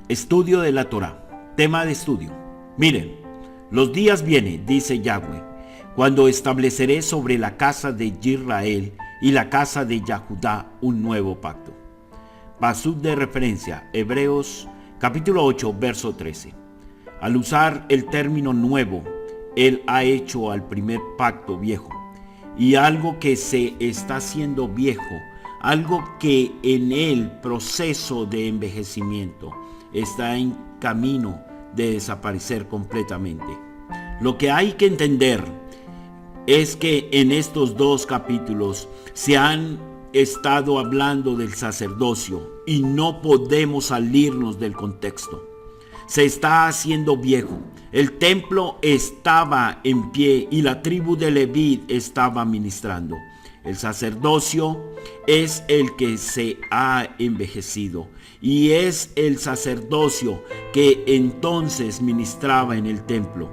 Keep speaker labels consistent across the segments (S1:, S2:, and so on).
S1: Estudio de la Torá. Tema de estudio. Miren, los días vienen, dice Yahweh, cuando estableceré sobre la casa de Israel y la casa de Yahudá un nuevo pacto. Pasuk de referencia, Hebreos capítulo 8, verso 13. Al usar el término nuevo, él ha hecho al primer pacto viejo, y algo que se está haciendo viejo, algo que en el proceso de envejecimiento está en camino de desaparecer completamente. Lo que hay que entender es que en estos dos capítulos se han estado hablando del sacerdocio y no podemos salirnos del contexto. Se está haciendo viejo. El templo estaba en pie y la tribu de Leví estaba ministrando. El sacerdocio es el que se ha envejecido y es el sacerdocio que entonces ministraba en el templo.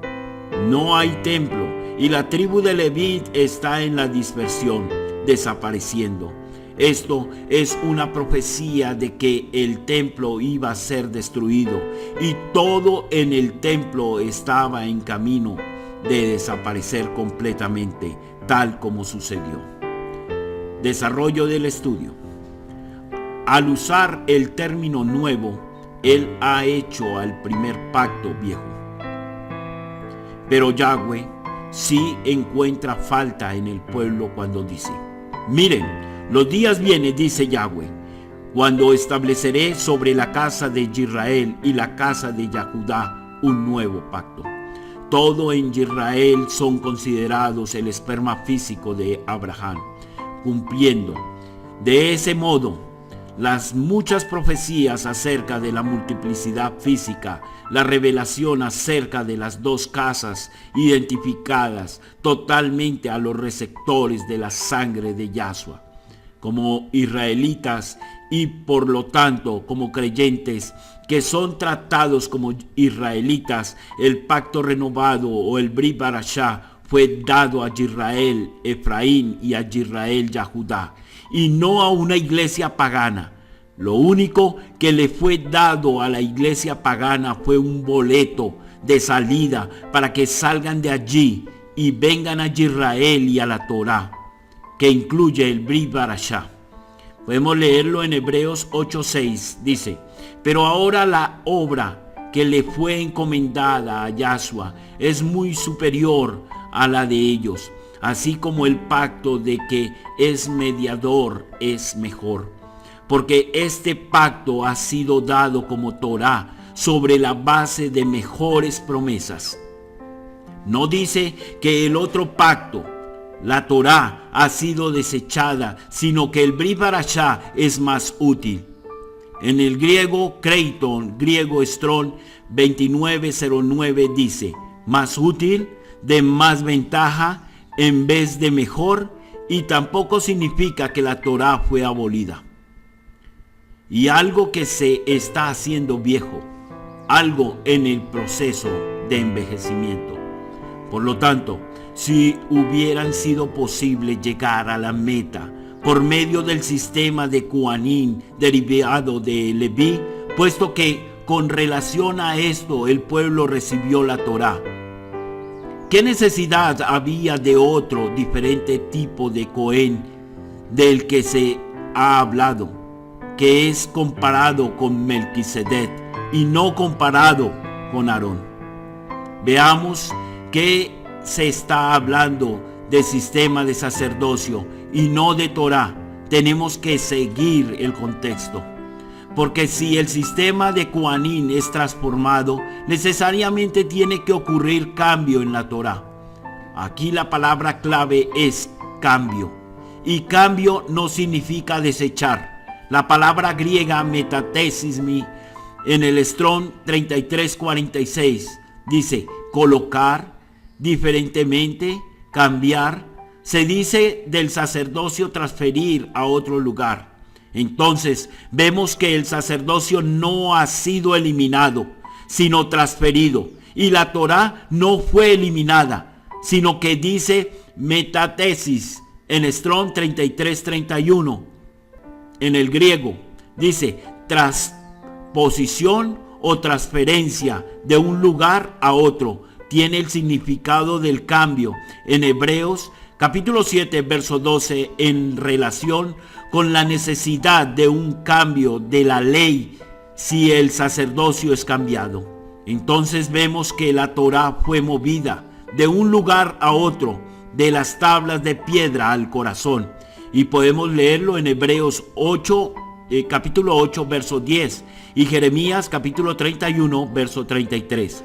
S1: No hay templo y la tribu de Leví está en la dispersión, desapareciendo. Esto es una profecía de que el templo iba a ser destruido y todo en el templo estaba en camino de desaparecer completamente, tal como sucedió. Desarrollo del estudio. Al usar el término nuevo, él ha hecho al primer pacto viejo. Pero Yahweh sí encuentra falta en el pueblo cuando dice: miren, los días vienen, dice Yahweh, cuando estableceré sobre la casa de Israel y la casa de Yahudá un nuevo pacto. Todo en Israel son considerados el esperma físico de Abraham, cumpliendo de ese modo las muchas profecías acerca de la multiplicidad física, la revelación acerca de las dos casas identificadas totalmente a los receptores de la sangre de Yahshua. Como israelitas y por lo tanto como creyentes que son tratados como israelitas, el pacto renovado o el Brit Barashá fue dado a Israel, Efraín y a Israel, Yahudá, y no a una iglesia pagana. Lo único que le fue dado a la iglesia pagana fue un boleto de salida para que salgan de allí y vengan a Israel y a la Torá, que incluye el Brit Barashá. Podemos leerlo en Hebreos 8:6. Dice: pero ahora la obra que le fue encomendada a Yahshua es muy superior a la de ellos, así como el pacto de que es mediador es mejor, porque este pacto ha sido dado como Torá sobre la base de mejores promesas. No dice que el otro pacto, la Torá, ha sido desechada, sino que el Brit Barashá es más útil. En el griego Creighton, griego Strong 2909 dice: más útil, de más ventaja, en vez de mejor, y tampoco significa que la Torá fue abolida. Y algo que se está haciendo viejo, algo en el proceso de envejecimiento. Por lo tanto, si hubieran sido posible llegar a la meta por medio del sistema de Kohanim derivado de Leví, puesto que con relación a esto el pueblo recibió la Torá, ¿qué necesidad había de otro diferente tipo de Cohen del que se ha hablado, que es comparado con Melquisedec y no comparado con Aarón? Veamos que se está hablando de sistema de sacerdocio y no de Torá. Tenemos que seguir el contexto, porque si el sistema de Kohanim es transformado, necesariamente tiene que ocurrir cambio en la Torá. Aquí la palabra clave es cambio, y cambio no significa desechar. La palabra griega metatesismi en el Strong 3346 dice colocar, diferentemente, cambiar. Se dice del sacerdocio transferir a otro lugar. Entonces vemos que el sacerdocio no ha sido eliminado, sino transferido, y la Torá no fue eliminada, sino que dice metatesis en Strong 3331. En el griego dice transposición o transferencia de un lugar a otro. Tiene el significado del cambio. En Hebreos capítulo 7, verso 12, en relación con la necesidad de un cambio de la ley si el sacerdocio es cambiado. Entonces vemos que la Torá fue movida de un lugar a otro, de las tablas de piedra al corazón. Y podemos leerlo en Hebreos 8, capítulo 8, verso 10, y Jeremías capítulo 31, verso 33.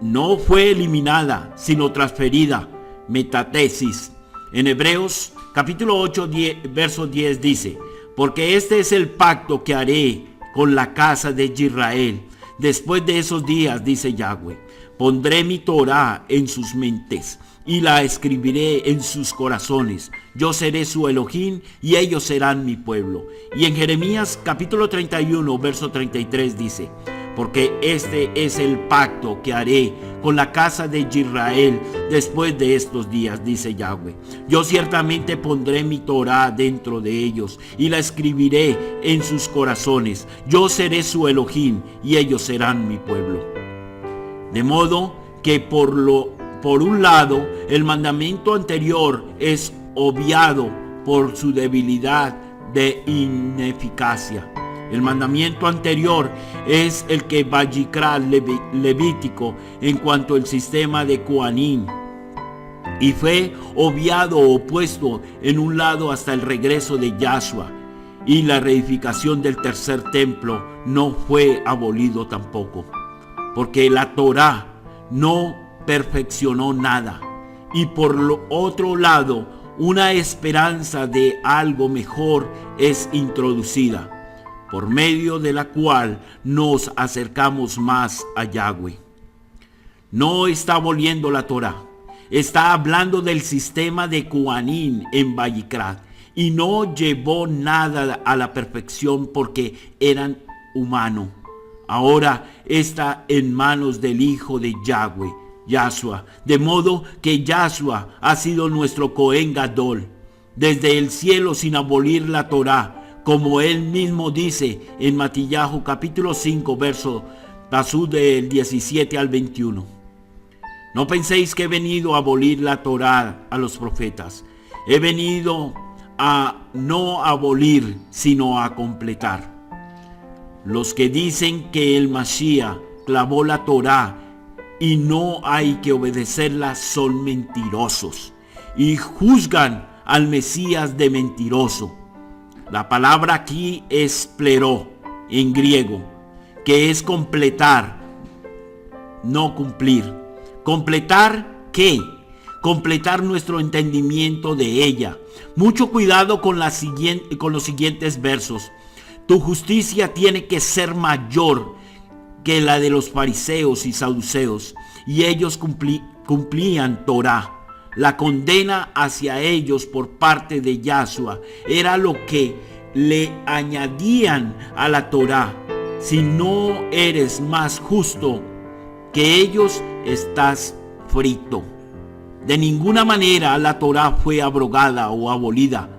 S1: No fue eliminada, sino transferida, metatesis. En Hebreos capítulo 8, verso 10 dice: porque este es el pacto que haré con la casa de Israel. Después de esos días, dice Yahweh, pondré mi Torá en sus mentes y la escribiré en sus corazones. Yo seré su Elohim y ellos serán mi pueblo. Y en Jeremías capítulo 31, verso 33 dice: porque este es el pacto que haré con la casa de Israel después de estos días, dice Yahweh. Yo ciertamente pondré mi Torá dentro de ellos y la escribiré en sus corazones. Yo seré su Elohim y ellos serán mi pueblo. De modo que por un lado, el mandamiento anterior es obviado por su debilidad de ineficacia. El mandamiento anterior es el que Vayikra Levítico en cuanto al sistema de Coanim, y fue obviado o puesto en un lado hasta el regreso de Yahshua, y la reedificación del tercer templo no fue abolido tampoco, porque la Torá no perfeccionó nada. Y por lo otro lado, una esperanza de algo mejor es introducida, por medio de la cual nos acercamos más a Yahweh. No está aboliendo la Torá, está hablando del sistema de Coanim en Vayikra, y no llevó nada a la perfección porque eran humanos. Ahora está en manos del Hijo de Yahweh, Yahshua, de modo que Yahshua ha sido nuestro Cohen Gadol desde el cielo sin abolir la Torá, como él mismo dice en Matillahu capítulo 5, verso pasú del 17 al 21. No penséis que he venido a abolir la Torá a los profetas. He venido a no abolir, sino a completar. Los que dicen que el Mashiach clavó la Torá y no hay que obedecerla son mentirosos y juzgan al Mesías de mentiroso. La palabra aquí es pleró en griego, que es completar, no cumplir. ¿Completar qué? Completar nuestro entendimiento de ella. Mucho cuidado con los siguientes versos. Tu justicia tiene que ser mayor que la de los fariseos y saduceos, y ellos cumplían Torá. La condena hacia ellos por parte de Yahshua era lo que le añadían a la Torá. Si no eres más justo que ellos, estás frito. De ninguna manera la Torá fue abrogada o abolida.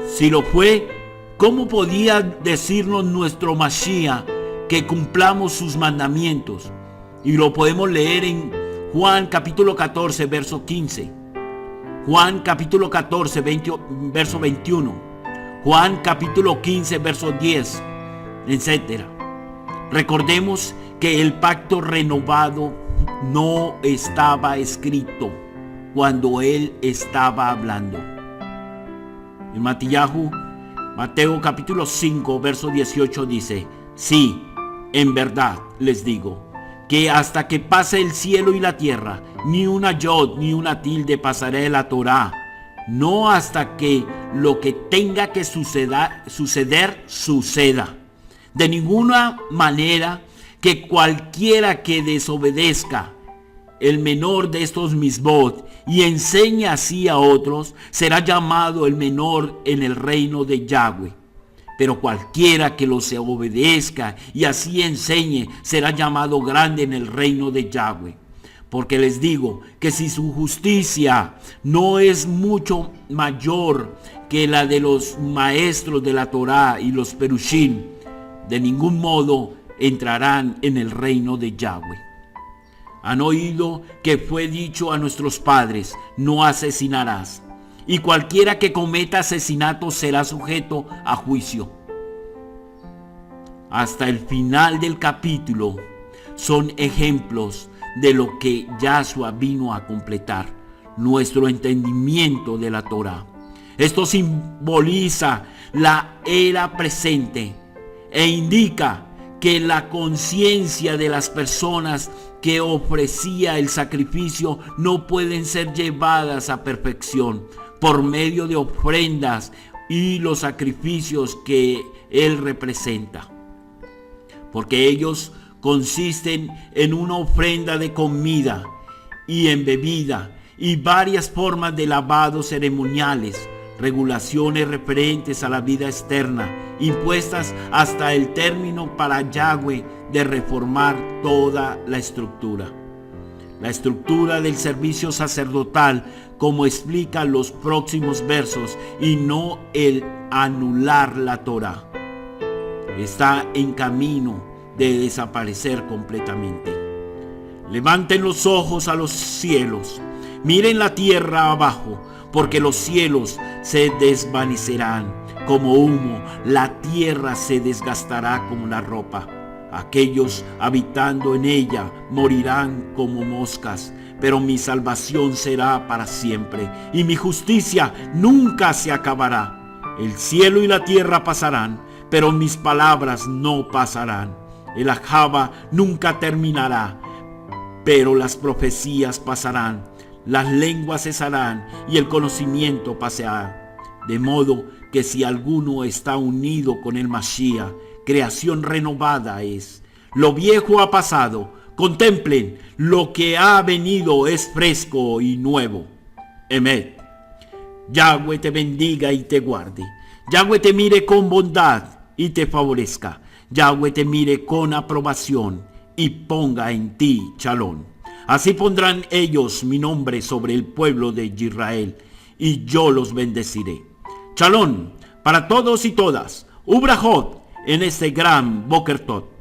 S1: Si lo fue, ¿cómo podía decirnos nuestro Mashiach que cumplamos sus mandamientos? Y lo podemos leer en Juan capítulo 14, verso 15. Juan capítulo 14, verso 21. Juan capítulo 15, verso 10, etc. Recordemos que el pacto renovado no estaba escrito cuando él estaba hablando. En Mateo capítulo 5, verso 18 dice: sí, en verdad les digo, que hasta que pase el cielo y la tierra, ni una yod ni una tilde pasará de la Torá, no hasta que lo que tenga que suceder, suceda. De ninguna manera que cualquiera que desobedezca el menor de estos misbot y enseñe así a otros, será llamado el menor en el reino de Yahweh. Pero cualquiera que los obedezca y así enseñe, será llamado grande en el reino de Yahweh. Porque les digo que si su justicia no es mucho mayor que la de los maestros de la Torá y los perushim, de ningún modo entrarán en el reino de Yahweh. Han oído que fue dicho a nuestros padres: no asesinarás, y cualquiera que cometa asesinato será sujeto a juicio. Hasta el final del capítulo son ejemplos de lo que Yahshua vino a completar, nuestro entendimiento de la Torá. Esto simboliza la era presente e indica que la conciencia de las personas que ofrecía el sacrificio no pueden ser llevadas a perfección por medio de ofrendas y los sacrificios que él representa, porque ellos consisten en una ofrenda de comida y en bebida y varias formas de lavado ceremoniales, regulaciones referentes a la vida externa, impuestas hasta el término para Yahweh de reformar toda la estructura. La estructura del servicio sacerdotal, como explica los próximos versos, y no el anular la Torá, está en camino de desaparecer completamente. Levanten los ojos a los cielos, miren la tierra abajo, porque los cielos se desvanecerán como humo, la tierra se desgastará como la ropa. Aquellos habitando en ella morirán como moscas, pero mi salvación será para siempre, y mi justicia nunca se acabará. El cielo y la tierra pasarán, pero mis palabras no pasarán. El Ajaba nunca terminará, pero las profecías pasarán. Las lenguas cesarán y el conocimiento pasará. De modo que si alguno está unido con el Mashiach, creación renovada es. Lo viejo ha pasado. Contemplen, lo que ha venido es fresco y nuevo. Emet. Yahweh te bendiga y te guarde. Yahweh te mire con bondad y te favorezca. Yahweh te mire con aprobación y ponga en ti shalom. Así pondrán ellos mi nombre sobre el pueblo de Israel, y yo los bendeciré. Shalom para todos y todas. Ubrajot en este gran Boker Tot.